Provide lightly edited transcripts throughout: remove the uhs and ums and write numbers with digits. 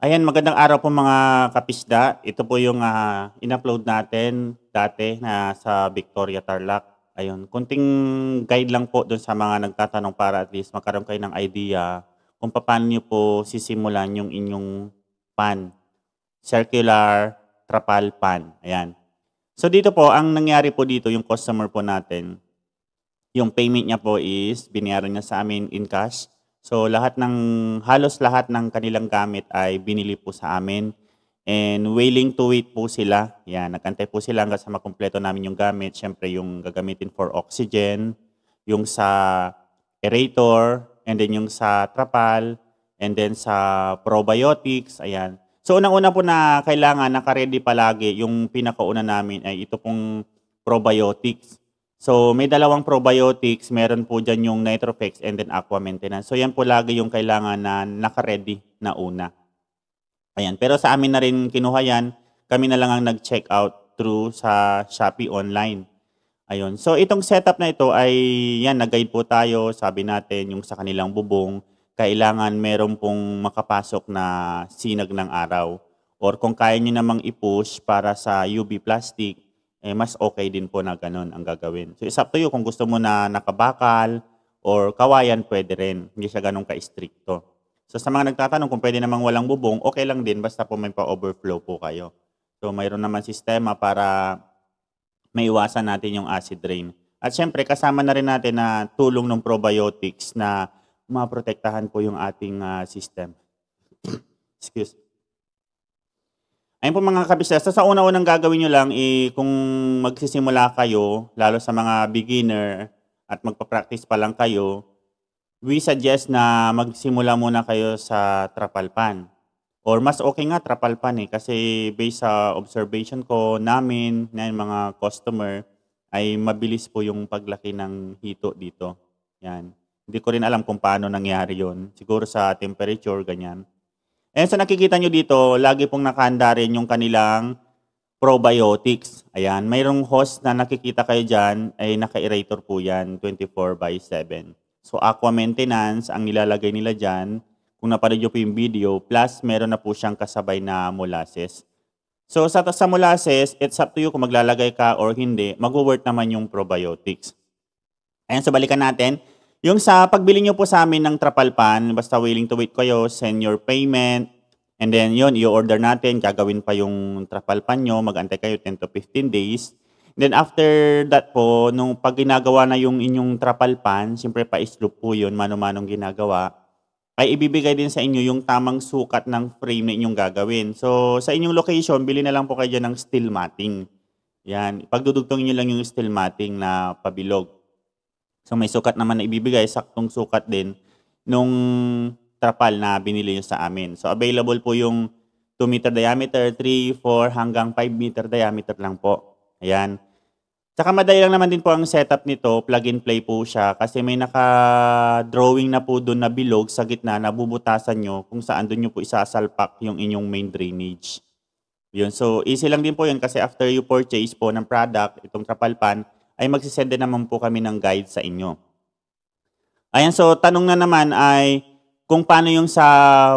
Ayan, magandang araw po mga kapisda. Ito po yung in-upload natin dati na sa Victoria Tarlac. Ayun, konting guide lang po doon sa mga nagtatanong para at least magkaroon kayo ng idea kung paano niyo po sisimulan yung inyong pan, circular trapal pan. Ayan. So dito po, ang nangyari po dito, yung customer po natin, yung payment niya po is binayaran niya sa amin in cash. So halos lahat ng kanilang gamit ay binili po sa amin and willing to wait po sila. Yan, nagantay po sila hanggang sa makumpleto namin yung gamit. Siyempre yung gagamitin for oxygen, yung sa aerator, and then yung sa trapal, and then sa probiotics, ayan. So unang-una po na kailangan naka-ready palagi yung pinakauna namin ay ito pong probiotics. So, may dalawang probiotics. Meron po dyan yung Nitrofex and then Aqua Maintenance. So, yan po lagi yung kailangan na naka-ready na una. Ayan. Pero sa amin na rin kinuha yan. Kami na lang ang nag-check out through sa Shopee online. Ayun. So, itong setup na ito ay, yan, nag-guide po tayo. Sabi natin, yung sa kanilang bubong, kailangan meron pong makapasok na sinag ng araw. Or kung kaya nyo namang i-push para sa UV plastic, mas okay din po na ganun ang gagawin. So, it's up to you kung gusto mo na nakabakal or kawayan, pwede rin. Hindi siya ganun ka-stricto. So, sa mga nagtatanong kung pwede namang walang bubong, okay lang din basta po may pa-overflow po kayo. So, mayroon naman sistema para maiwasan natin yung acid rain. At syempre, kasama na rin natin na tulong ng probiotics na maprotektahan po yung ating system. Excuse. Ayun po mga kabisnes, sa una-unang gagawin nyo lang, kung magsisimula kayo, lalo sa mga beginner at magpa-practice pa lang kayo, we suggest na magsimula muna kayo sa trapal pan. Or mas okay nga trapal pan kasi based sa observation ko namin na yung mga customer ay mabilis po yung paglaki ng hito dito. Yan. Hindi ko rin alam kung paano nangyari yon. Siguro sa temperature, ganyan. And sa nakikita nyo dito, lagi pong nakahanda rin yung kanilang probiotics. Ayan, mayroong host na nakikita kayo dyan, ay naka-aerator po yan, 24/7. So, aqua maintenance, ang nilalagay nila dyan, kung napanood nyo po yung video, plus meron na po siyang kasabay na molasses. So, sa molasses, it's up to you kung maglalagay ka or hindi, mag-work naman yung probiotics. Ayan, so balikan natin. Yung sa pagbili nyo po sa amin ng trapal pan, basta willing to wait kayo, send your payment, and then yun, i-order natin, gagawin pa yung trapal pan nyo, mag-antay kayo 10 to 15 days. Then after that po, nung pag ginagawa na yung inyong trapal pan, siyempre pa-slope po yun, mano-manong ginagawa, ay ibibigay din sa inyo yung tamang sukat ng frame na inyong gagawin. So sa inyong location, bili na lang po kayo dyan ng steel matting. Yan, pagdudugtongin nyo lang yung steel matting na pabilog. So may sukat naman na ibibigay, saktong sukat din nung trapal na binili nyo sa amin. So available po yung 2 meter diameter, 3, 4 hanggang 5 meter diameter lang po. Ayan. Tsaka madali lang naman din po ang setup nito, plug and play po siya kasi may naka-drawing na po doon na bilog sa gitna na bubutasan nyo kung saan doon nyo po isasalpak yung inyong main drainage. Yun. So easy lang din po yun kasi after you purchase po ng product, itong trapal pan, ay magsisend din naman po kami ng guide sa inyo. Ayan, so tanong na naman ay kung paano yung sa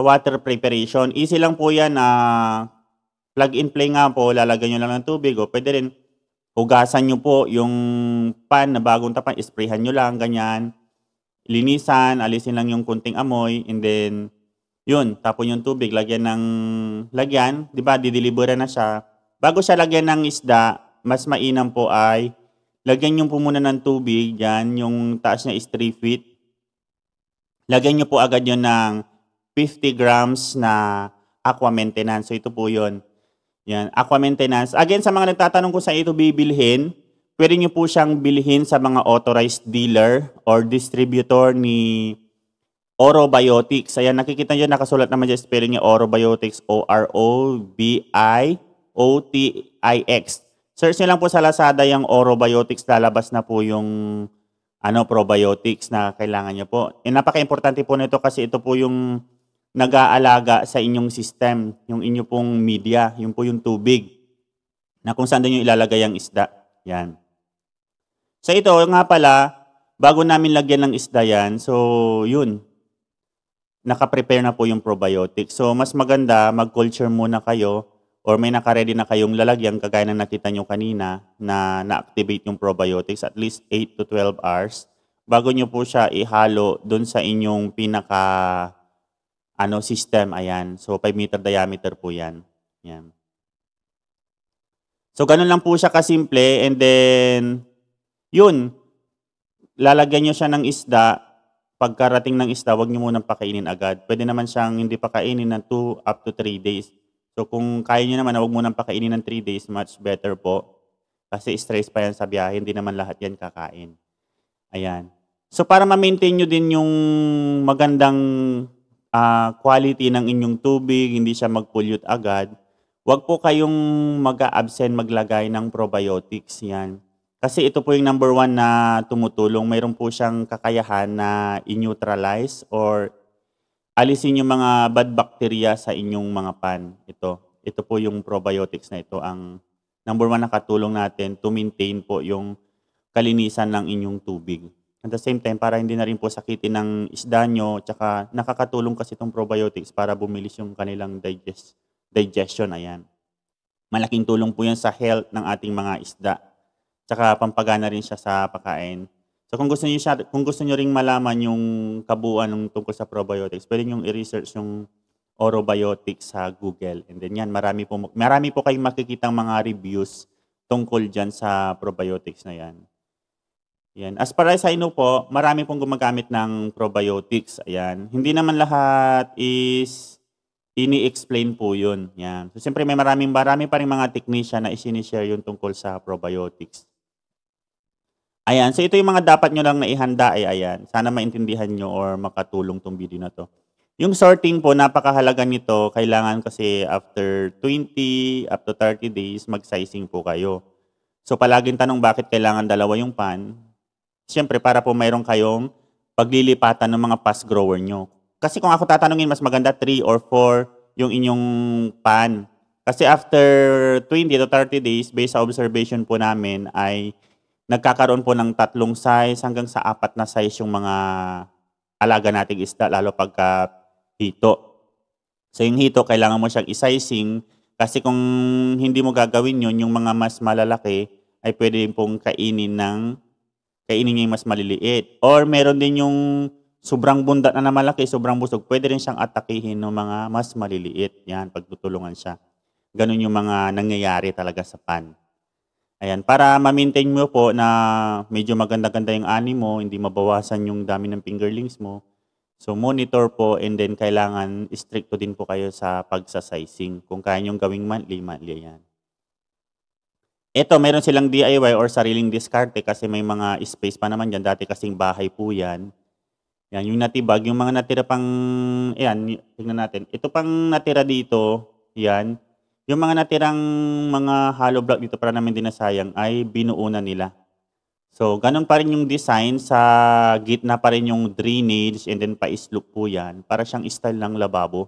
water preparation. Easy lang po yan na plug and play nga po, lalagyan nyo lang ng tubig o pwede rin hugasan nyo po yung pan na bagong tapan, isprayhan nyo lang, ganyan. Linisan, alisin lang yung kunting amoy, and then yun, tapon yung tubig, lagyan ng lagyan, di ba, dideliveran na siya. Bago siya lagyan ng isda, mas mainam po ay lagyan nyo po muna ng tubig, yan, yung taas niya is 3 feet. Lagyan nyo po agad yun ng 50 grams na aqua maintenance. So ito po yun. Yan, aqua maintenance. Again, sa mga nagtatanong kung saan ito bibilhin, pwede nyo po siyang bilhin sa mga authorized dealer or distributor ni Orobiotics. Ayan, nakikita nyo, nakasulat naman dyan spelling niya Orobiotics, Orobiotics. Search nyo lang po sa Lazada yung Orobiotics, lalabas na po yung probiotics na kailangan nyo po. Napaka-importante po nito kasi ito po yung nag-aalaga sa inyong system, yung inyo pong media, yung po yung tubig, na kung saan nyo ilalagay ang isda. Yan. So ito nga pala, bago namin lagyan ng isda yan, so yun, naka-prepare na po yung probiotics. So, mas maganda mag-culture muna kayo or may naka-ready na kayong lalagyan kagaya ng nakita nyo kanina na na-activate yung probiotics at least 8 to 12 hours bago nyo po siya ihalo dun sa inyong system. Ayan. So, 5 meter diameter po yan. Yan. So, ganun lang po siya kasimple and then, yun, lalagyan nyo siya ng isda. Pagkarating ng isda, huwag nyo munang pakainin agad. Pwede naman siyang hindi pakainin ng 2 up to 3 days. So kung kaya nyo naman na huwag munang pakainin ng 3 days, much better po. Kasi stress pa yan sa biyahe, hindi naman lahat yan kakain. Ayan. So para ma-maintain nyo din yung magandang quality ng inyong tubig, hindi siya mag-pollute agad, huwag po kayong mag-a-absent maglagay ng probiotics yan. Kasi ito po yung number 1 na tumutulong. Mayroon po siyang kakayahan na i-neutralize or alisin yung mga bad bacteria sa inyong mga pan. Ito po yung probiotics na ito. Ang number 1 na katulong natin to maintain po yung kalinisan ng inyong tubig. At the same time, para hindi na rin po sakitin ng isda nyo, tsaka nakakatulong kasi itong probiotics para bumilis yung kanilang digestion. Ayan. Malaking tulong po yan sa health ng ating mga isda. Tsaka pampagana rin siya sa pagkain. So kung gusto niyo ring malaman yung kabuuan ng tungkol sa probiotics, pwede niyo i-research yung orobiotics sa Google. And then yan, marami po kayong makikitang mga reviews tungkol dyan sa probiotics na yan. Yan. As far as I know po, marami pong gumagamit ng probiotics. Ayan. Hindi naman lahat is ini-explain po yun. Yan. So siyempre may marami pa rin mga technician na isinishare yun tungkol sa probiotics. Ayan, so ito yung mga dapat nyo lang naihanda ayan. Sana maintindihan nyo or makatulong tong video na to. Yung sorting po, napakahalaga nito. Kailangan kasi after 20 up to 30 days, mag-sizing po kayo. So palaging tanong bakit kailangan dalawa yung pan? Siyempre para po mayroon kayong paglilipatan ng mga past grower nyo. Kasi kung ako tatanungin, mas maganda 3 or 4 yung inyong pan. Kasi after 20 to 30 days, based sa observation po namin ay nagkakaroon po ng 3 size hanggang sa 4 na size yung mga alaga nating isda, lalo pagka hito. So yung hito, kailangan mo siyang i-sizing kasi kung hindi mo gagawin yun, yung mga mas malalaki ay pwede pong kainin niya yung mas maliliit. Or meron din yung sobrang bundat na malaki, sobrang busog, pwede rin siyang atakihin ng mga mas maliliit. Yan, pagtutulungan siya. Ganun yung mga nangyayari talaga sa pan. Ayan, para ma-maintain mo po na medyo maganda-ganda yung ani mo, hindi mabawasan yung dami ng fingerlings mo. So monitor po and then kailangan stricto din po kayo sa pagsa-sizing. Kung kaya nyong gawing monthly yan. Ito, meron silang DIY or sariling diskarte kasi may mga space pa naman dyan. Dati kasing bahay po yan. Yan, yung natibag, yung mga natira pang, ayan, tingnan natin. Ito pang natira dito, yan. Yung mga natirang mga hollow block dito para namin dinasayang ay binuunan nila. So, ganun pa rin yung design. Sa gitna pa rin yung drainage and then pa-slope po yan. Para siyang style ng lababo.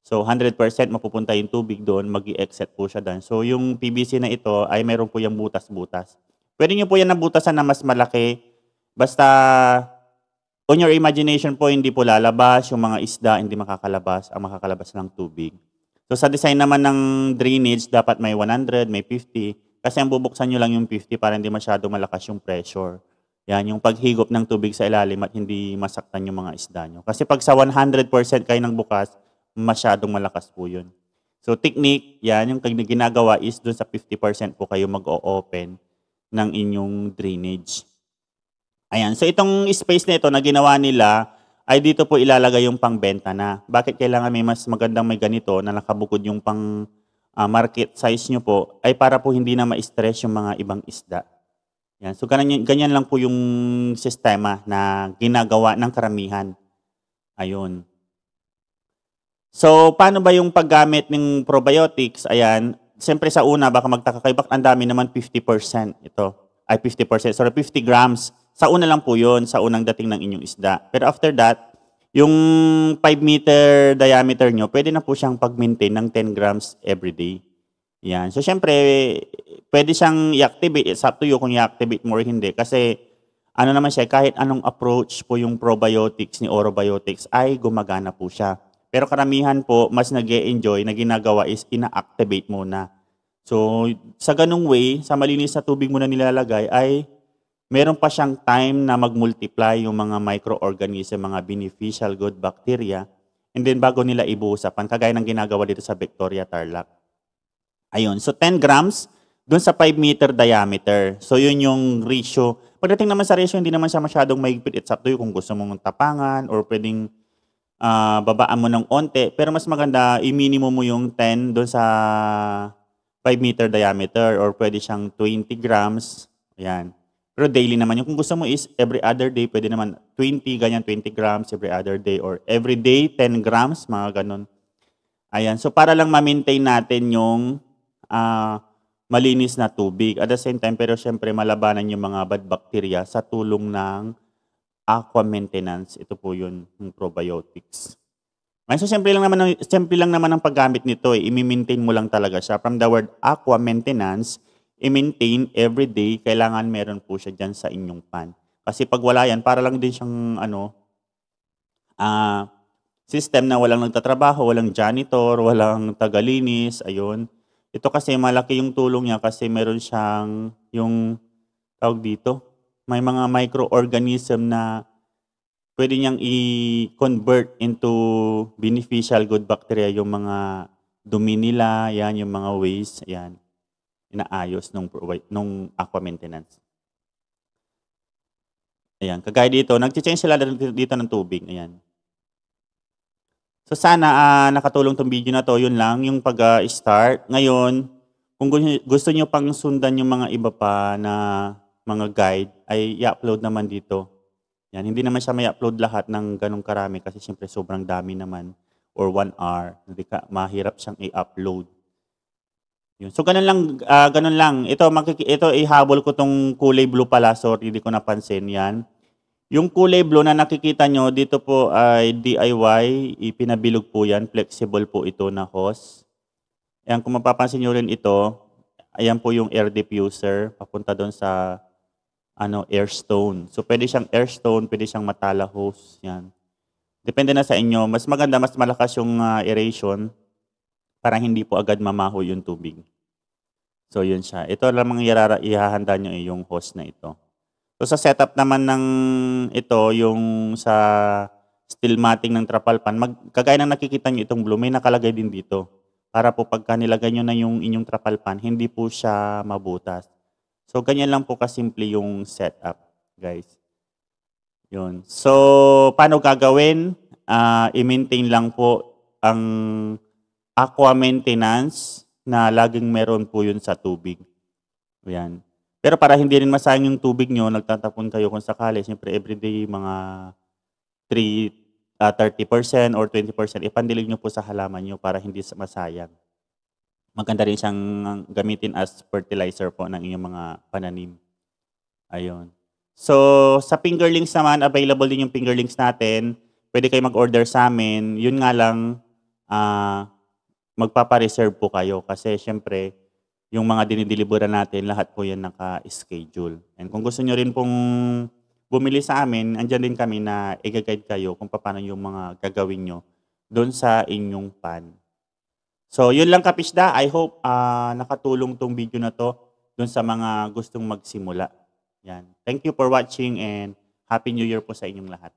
So, 100% mapupunta yung tubig doon, mag-i-exit po siya doon. So, yung PVC na ito ay meron po yung butas-butas. Pwede nyo po yan nabutasan na mas malaki. Basta, on your imagination po, hindi po lalabas. Yung mga isda, hindi makakalabas. Ang makakalabas ng tubig. So sa design naman ng drainage, dapat may 100, may 50. Kasi ang bubuksan nyo lang yung 50 para hindi masyado malakas yung pressure. Yan, yung paghigop ng tubig sa ilalim at hindi masaktan yung mga isda nyo. Kasi pag sa 100% kayo ng bukas, masyadong malakas po yun. So technique, yan, yung ginagawa is doon sa 50% po kayo mag-o-open ng inyong drainage. Ayan, so itong space na ito na ginawa nila, ay dito po ilalagay yung pangbenta na. Bakit kailangan may mas magandang may ganito na nakabukod yung pang market size nyo po, ay para po hindi na ma-stress yung mga ibang isda. Yan. So ganyan lang po yung sistema na ginagawa ng karamihan. Ayun. So paano ba yung paggamit ng probiotics? Ayan, siyempre sa una, baka magtaka kayo, bakit ang dami naman 50% ito? Ay 50%, sorry, 50 grams. Sa una lang po yun, sa unang dating ng inyong isda. Pero after that, yung 5 meter diameter nyo, pwede na po siyang pag-maintain ng 10 grams every day. Yan. So, syempre, pwede siyang i-activate. It's up to you kung i-activate mo or hindi. Kasi, ano naman siya, kahit anong approach po yung probiotics ni Orobiotics ay gumagana po siya. Pero karamihan po, mas nag-e-enjoy na ginagawa is ina-activate muna. So, sa ganung way, sa malinis na tubig mo na nilalagay ay meron pa siyang time na mag-multiply yung mga microorganism, mga beneficial good bacteria, and then bago nila ibuhusapan, kagaya ng ginagawa dito sa Victoria Tarlac. Ayun, so 10 grams doon sa 5 meter diameter. So yun yung ratio. Pagdating naman sa ratio, hindi naman siya masyadong mahigpit. It's up to you kung gusto mong tapangan or pwedeng babaan mo ng onte. Pero mas maganda, i-minimum mo yung 10 doon sa 5 meter diameter or pwede siyang 20 grams. Ayan. Pero daily naman. Yung kung gusto mo is every other day, pwede naman 20, ganyan 20 grams every other day or every day 10 grams, mga ganun. Ayan. So para lang ma-maintain natin yung malinis na tubig. At the same time, pero syempre malabanan yung mga bad bacteria sa tulong ng aqua maintenance. Ito po yun, yung probiotics. Ngayon, so simple lang naman ang paggamit nito. I-maintain mo lang talaga siya. From the word aqua maintenance, i-maintain every day, kailangan meron po siya dyan sa inyong pan. Kasi pag wala yan, para lang din siyang system na walang nagtatrabaho, walang janitor, walang tagalinis, ayun. Ito kasi malaki yung tulong niya kasi meron siyang yung tawag dito, may mga microorganism na pwede niyang i-convert into beneficial good bacteria yung mga dumi nila, yan, yung mga waste, yan, inaayos nung aqua maintenance. Ayan, kagaya dito, nag-change sila dito ng tubig, ayan. So sana nakatulong tong video na to, yun lang yung pag-start. Ngayon, kung gusto niyo pang sundan yung mga iba pa na mga guide, ay i-upload naman dito. Yan, hindi naman siya may upload lahat ng ganong karami kasi siyempre sobrang dami naman or 1 hour. Hindi mahirap siyang i-upload. Yun. So ganun lang. Ito ihabol ko tong kulay blue pala, sorry, hindi ko napansin yan. Yung kulay blue na nakikita nyo, dito po ay DIY, ipinabilog po yan, flexible po ito na hose. Ayan, kung mapapansin nyo rin ito, ayan po yung air diffuser, papunta doon sa air stone. So pwede siyang air stone, pwede siyang matala hose, yan. Depende na sa inyo, mas maganda, mas malakas yung aeration para hindi po agad mamaho yung tubig. So yun siya. Ito lamang ihahanda nyo yung hose na ito. So sa setup naman ng ito, yung sa steel matting ng trapal pan, kagaya ng nakikita nyo itong blue, may nakalagay din dito. Para po pagka nilagay nyo na yung inyong trapal pan, hindi po siya mabutas. So ganyan lang po kasimple yung setup, guys. Yun. So paano gagawin? I-maintain lang po ang aqua maintenance na laging meron po yun sa tubig. Yan. Pero para hindi rin masayang yung tubig nyo, nagtatapon kayo kung sakali, siyempre everyday mga 30% or 20%, ipandilig nyo po sa halaman nyo para hindi masayang. Maganda rin siyang gamitin as fertilizer po ng inyong mga pananim. Ayun. So, sa fingerlings naman, available din yung fingerlings natin. Pwede kayo mag-order sa amin. Yun nga lang, magpapa-reserve po kayo kasi siyempre, yung mga dinideliveran natin, lahat po yan naka-schedule. And kung gusto nyo rin pong bumili sa amin, andyan din kami na i-guide kayo kung paano yung mga gagawin nyo doon sa inyong pan. So, yun lang kapisda. I hope nakatulong tong video na to doon sa mga gustong magsimula. Yan. Thank you for watching and Happy New Year po sa inyong lahat.